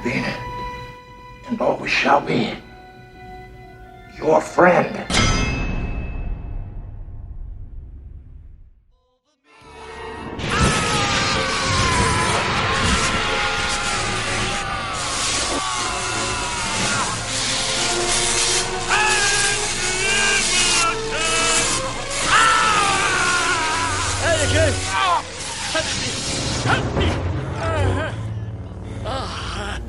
have been, and always shall be, your friend.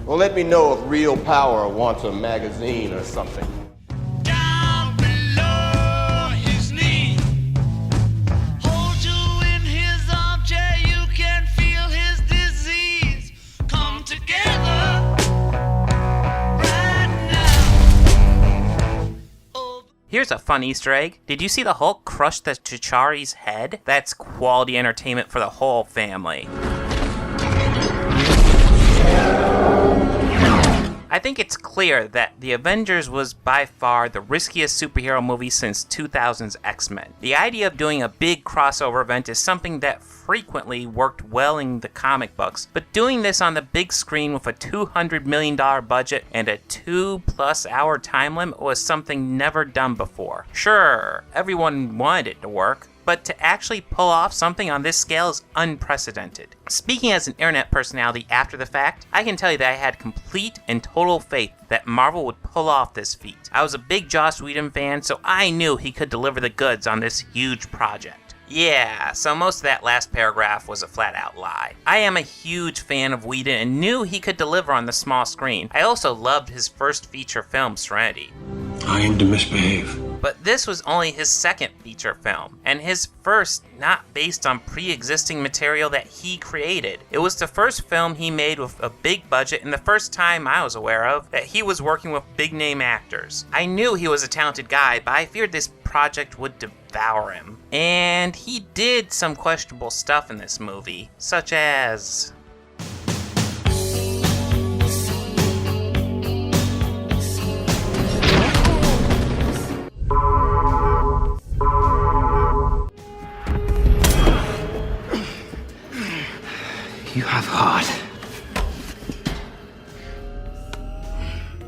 Well, let me know if Real Power wants a magazine or something. Down below his knee, hold you in his armchair, you can feel his disease come together right now. Here's a fun Easter egg. Did you see the Hulk crush the Chitauri's head? That's quality entertainment for the whole family. I think it's clear that The Avengers was by far the riskiest superhero movie since 2000's X-Men. The idea of doing a big crossover event is something that frequently worked well in the comic books, but doing this on the big screen with a $200 million budget and a 2+ hour time limit was something never done before. Sure, everyone wanted it to work, but to actually pull off something on this scale is unprecedented. Speaking as an internet personality after the fact, I can tell you that I had complete and total faith that Marvel would pull off this feat. I was a big Joss Whedon fan, so I knew he could deliver the goods on this huge project. Yeah, so most of that last paragraph was a flat-out lie. I am a huge fan of Whedon and knew he could deliver on the small screen. I also loved his first feature film, Serenity. I aim to misbehave. But this was only his second feature film, and his first not based on pre-existing material that he created. It was the first film he made with a big budget and the first time I was aware of that he was working with big-name actors. I knew he was a talented guy, but I feared this project would devour him. And he did some questionable stuff in this movie, such as... You have heart.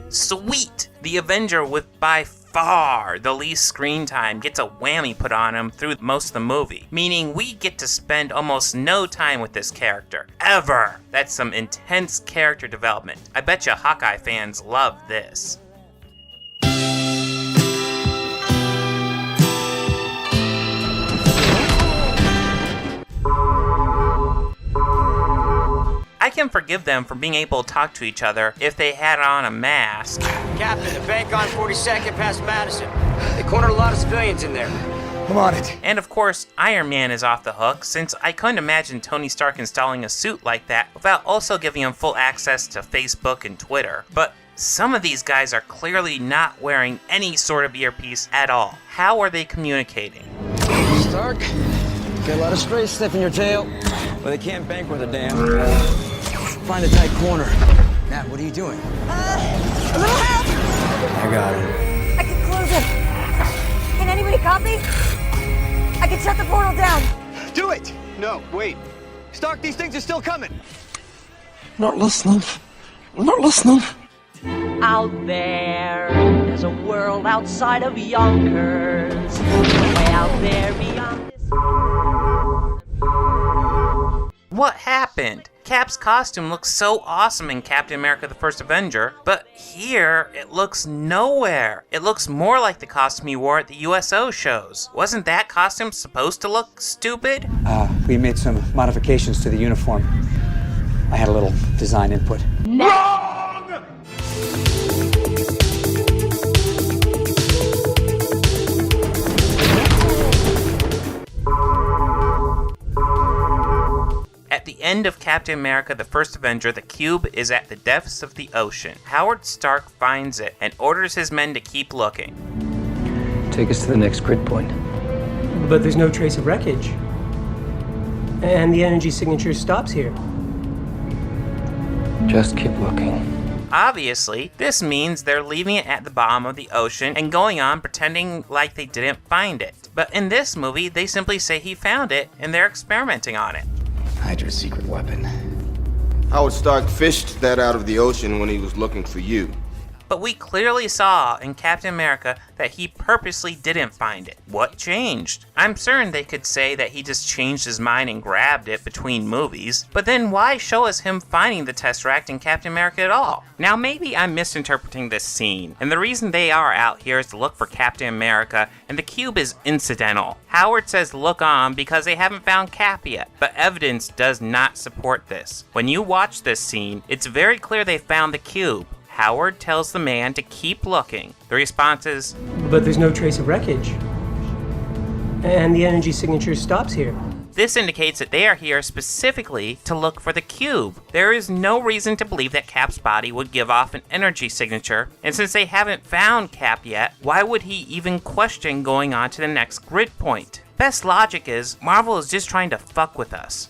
Sweet! The Avenger with by far the least screen time gets a whammy put on him through most of the movie, meaning we get to spend almost no time with this character, ever! That's some intense character development. I bet you Hawkeye fans love this. I can forgive them for being able to talk to each other if they had on a mask. Captain, the bank on 42nd past Madison. They cornered a lot of civilians in there. I'm on it. And of course, Iron Man is off the hook, since I couldn't imagine Tony Stark installing a suit like that without also giving him full access to Facebook and Twitter. But some of these guys are clearly not wearing any sort of earpiece at all. How are they communicating? Stark, got a lot of stray stuff in your tail. Well, they can't bank worth a damn. Find a tight corner. Matt, what are you doing? A little help! I got it. I can close it. Can anybody copy? I can shut the portal down. Do it! No, wait. Stark, these things are still coming. Not listening. I'm not listening. Out there's a world outside of Yonkers. Way out there beyond this. What happened? Cap's costume looks so awesome in Captain America the First Avenger, but here it looks nowhere. It looks more like the costume he wore at the USO shows. Wasn't that costume supposed to look stupid? We made some modifications to the uniform. I had a little design input. Wrong! At the end of Captain America the First Avenger, the cube is at the depths of the ocean. Howard Stark finds it and orders his men to keep looking. Take us to the next grid point. But there's no trace of wreckage. And the energy signature stops here. Just keep looking. Obviously, this means they're leaving it at the bottom of the ocean and going on pretending like they didn't find it. But in this movie, they simply say he found it and they're experimenting on it. Hydra's secret weapon. Howard Stark fished that out of the ocean when he was looking for you. But we clearly saw in Captain America that he purposely didn't find it. What changed? I'm certain they could say that he just changed his mind and grabbed it between movies, but then why show us him finding the Tesseract in Captain America at all? Now maybe I'm misinterpreting this scene, and the reason they are out here is to look for Captain America, and the cube is incidental. Howard says look on because they haven't found Cap yet, but evidence does not support this. When you watch this scene, it's very clear they found the cube. Howard tells the man to keep looking. The response is, But there's no trace of wreckage. And the energy signature stops here. This indicates that they are here specifically to look for the cube. There is no reason to believe that Cap's body would give off an energy signature, and since they haven't found Cap yet, why would he even question going on to the next grid point? Best logic is, Marvel is just trying to fuck with us.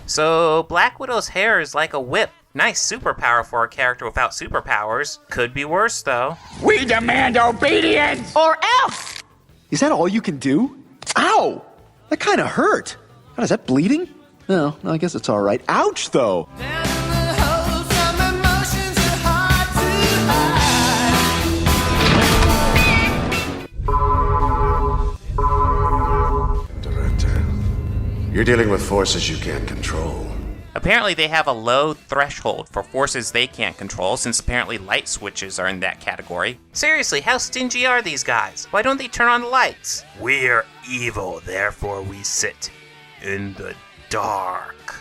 So, Black Widow's hair is like a whip. Nice superpower for a character without superpowers. Could be worse, though. We demand obedience! Or else! Is that all you can do? Ow! That kind of hurt. God, is that bleeding? No, I guess it's all right. Ouch, though! You're dealing with forces you can't control. Apparently they have a low threshold for forces they can't control, since apparently light switches are in that category. Seriously, how stingy are these guys? Why don't they turn on the lights? We're evil, therefore we sit in the dark.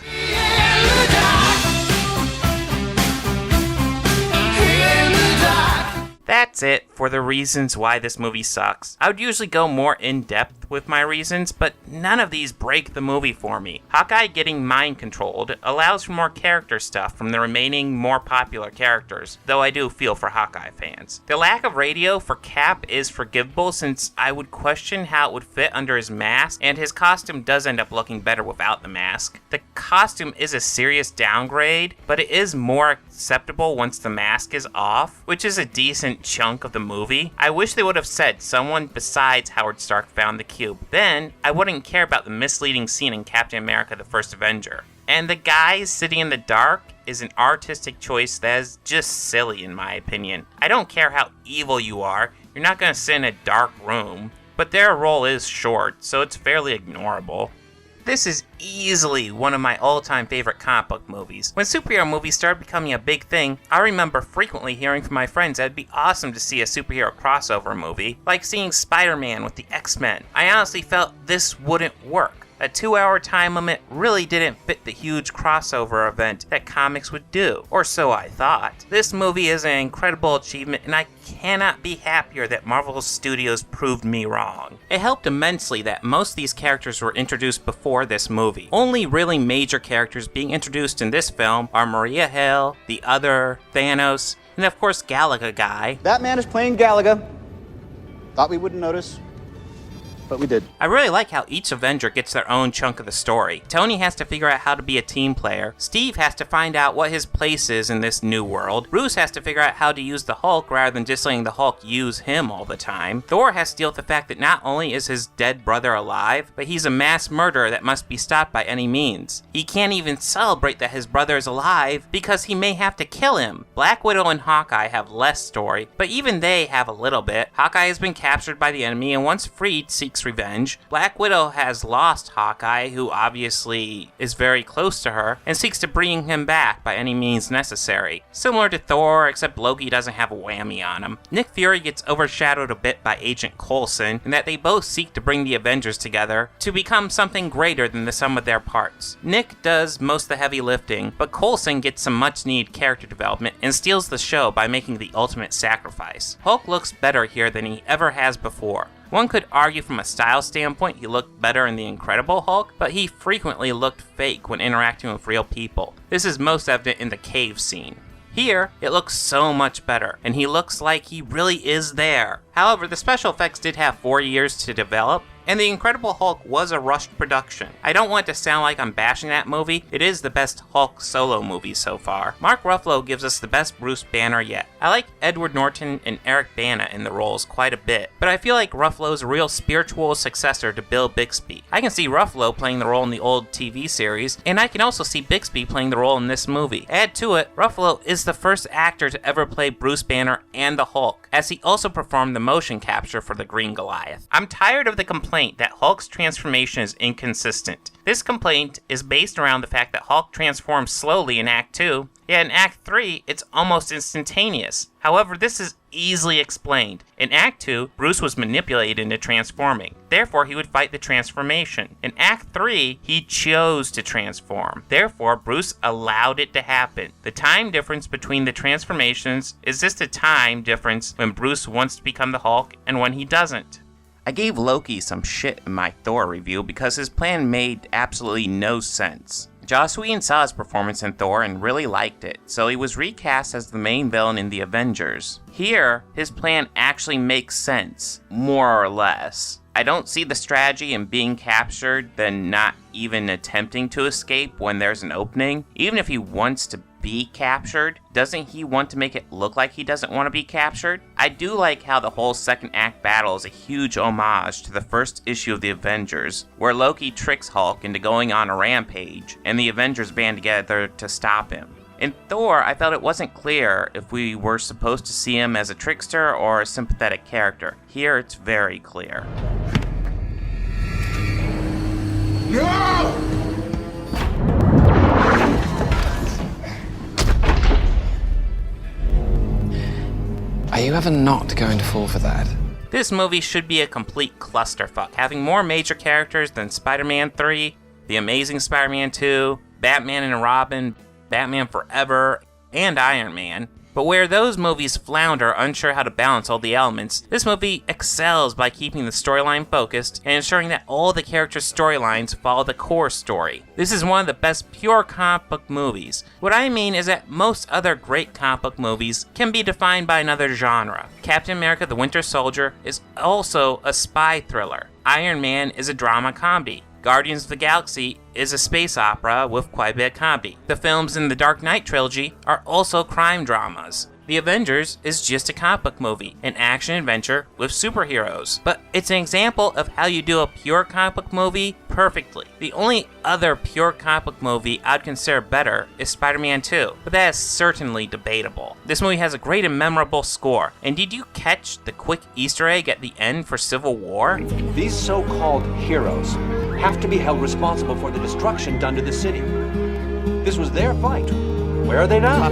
That's it for the reasons why this movie sucks. I would usually go more in-depth with my reasons, but none of these break the movie for me. Hawkeye getting mind-controlled allows for more character stuff from the remaining more popular characters, though I do feel for Hawkeye fans. The lack of radio for Cap is forgivable, since I would question how it would fit under his mask, and his costume does end up looking better without the mask. The costume is a serious downgrade, but it is more acceptable once the mask is off, which is a decent chunk of the movie. I wish they would have said someone besides Howard Stark found the cube. Then, I wouldn't care about the misleading scene in Captain America: The First Avenger. And the guys sitting in the dark is an artistic choice that is just silly in my opinion. I don't care how evil you are, you're not going to sit in a dark room, but their role is short, so it's fairly ignorable. This is easily one of my all-time favorite comic book movies. When superhero movies started becoming a big thing, I remember frequently hearing from my friends that it'd be awesome to see a superhero crossover movie, like seeing Spider-Man with the X-Men. I honestly felt this wouldn't work. A 2-hour time limit really didn't fit the huge crossover event that comics would do, or so I thought. This movie is an incredible achievement, and I cannot be happier that Marvel Studios proved me wrong. It helped immensely that most of these characters were introduced before this movie. Only really major characters being introduced in this film are Maria Hill, the Other, Thanos, and of course Galaga Guy. That man is playing Galaga. Thought we wouldn't notice, but we did. I really like how each Avenger gets their own chunk of the story. Tony has to figure out how to be a team player. Steve has to find out what his place is in this new world. Bruce has to figure out how to use the Hulk rather than just letting the Hulk use him all the time. Thor has to deal with the fact that not only is his dead brother alive, but he's a mass murderer that must be stopped by any means. He can't even celebrate that his brother is alive because he may have to kill him. Black Widow and Hawkeye have less story, but even they have a little bit. Hawkeye has been captured by the enemy and once freed seeks revenge. Black Widow has lost Hawkeye, who obviously is very close to her, and seeks to bring him back by any means necessary. Similar to Thor, except Loki doesn't have a whammy on him. Nick Fury gets overshadowed a bit by Agent Coulson, in that they both seek to bring the Avengers together to become something greater than the sum of their parts. Nick does most of the heavy lifting, but Coulson gets some much-needed character development and steals the show by making the ultimate sacrifice. Hulk looks better here than he ever has before. One could argue from a style standpoint he looked better in The Incredible Hulk, but he frequently looked fake when interacting with real people. This is most evident in the cave scene. Here, it looks so much better, and he looks like he really is there. However, the special effects did have 4 years to develop, And The Incredible Hulk was a rushed production. I don't want it to sound like I'm bashing that movie. It is the best Hulk solo movie so far. Mark Ruffalo gives us the best Bruce Banner yet. I like Edward Norton and Eric Bana in the roles quite a bit, but I feel like Ruffalo's a real spiritual successor to Bill Bixby. I can see Ruffalo playing the role in the old TV series, and I can also see Bixby playing the role in this movie. Add to it, Ruffalo is the first actor to ever play Bruce Banner and the Hulk, as he also performed the motion capture for the Green Goliath. I'm tired of the complaint that Hulk's transformation is inconsistent. This complaint is based around the fact that Hulk transforms slowly in Act 2, yet in Act 3, it's almost instantaneous. However, this is easily explained. In Act 2, Bruce was manipulated into transforming. Therefore, he would fight the transformation. In Act 3, he chose to transform. Therefore, Bruce allowed it to happen. The time difference between the transformations is just the time difference when Bruce wants to become the Hulk and when he doesn't. I gave Loki some shit in my Thor review because his plan made absolutely no sense. Joss Whedon saw his performance in Thor and really liked it, so he was recast as the main villain in the Avengers. Here, his plan actually makes sense, more or less. I don't see the strategy in being captured, then not even attempting to escape when there's an opening. Even if he wants to be captured, doesn't he want to make it look like he doesn't want to be captured? I do like how the whole second act battle is a huge homage to the first issue of the Avengers, where Loki tricks Hulk into going on a rampage, and the Avengers band together to stop him. In Thor, I felt it wasn't clear if we were supposed to see him as a trickster or a sympathetic character. Here, it's very clear. No! Are you ever not going to fall for that? This movie should be a complete clusterfuck, having more major characters than Spider-Man 3, The Amazing Spider-Man 2, Batman and Robin, Batman Forever, and Iron Man. But where those movies flounder, unsure how to balance all the elements, this movie excels by keeping the storyline focused and ensuring that all the characters' storylines follow the core story. This is one of the best pure comic book movies. What I mean is that most other great comic book movies can be defined by another genre. Captain America: The Winter Soldier is also a spy thriller. Iron Man is a drama comedy. Guardians of the Galaxy is a space opera with quite a bit of comedy. The films in the Dark Knight trilogy are also crime dramas. The Avengers is just a comic book movie, an action-adventure with superheroes. But it's an example of how you do a pure comic book movie perfectly. The only other pure comic book movie I'd consider better is Spider-Man 2, but that is certainly debatable. This movie has a great and memorable score. And did you catch the quick Easter egg at the end for Civil War? These so-called heroes have to be held responsible for the destruction done to the city. This was their fight. Where are they now?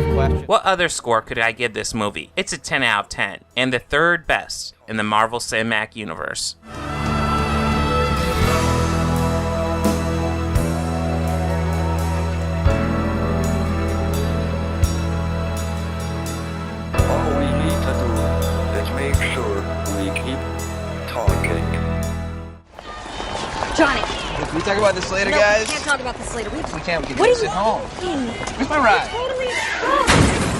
What other score could I give this movie? It's a 10 out of 10, and the third best in the Marvel Cinematic Universe. All we need to do is make sure we keep talking. Johnny. Can we talk about this later, No, guys? we can't talk about this later. We can't. We can What just do sit you home. mean? Where's my ride? Totally.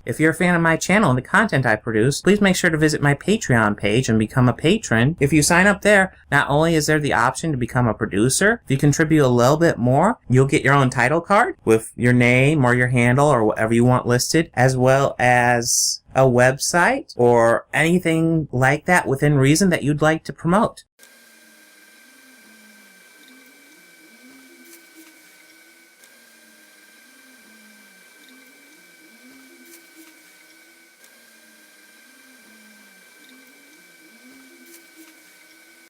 If you're a fan of my channel and the content I produce, please make sure to visit my Patreon page and become a patron. If you sign up there, not only is there the option to become a producer, if you contribute a little bit more, you'll get your own title card with your name or your handle or whatever you want listed, as well as a website or anything like that within reason that you'd like to promote.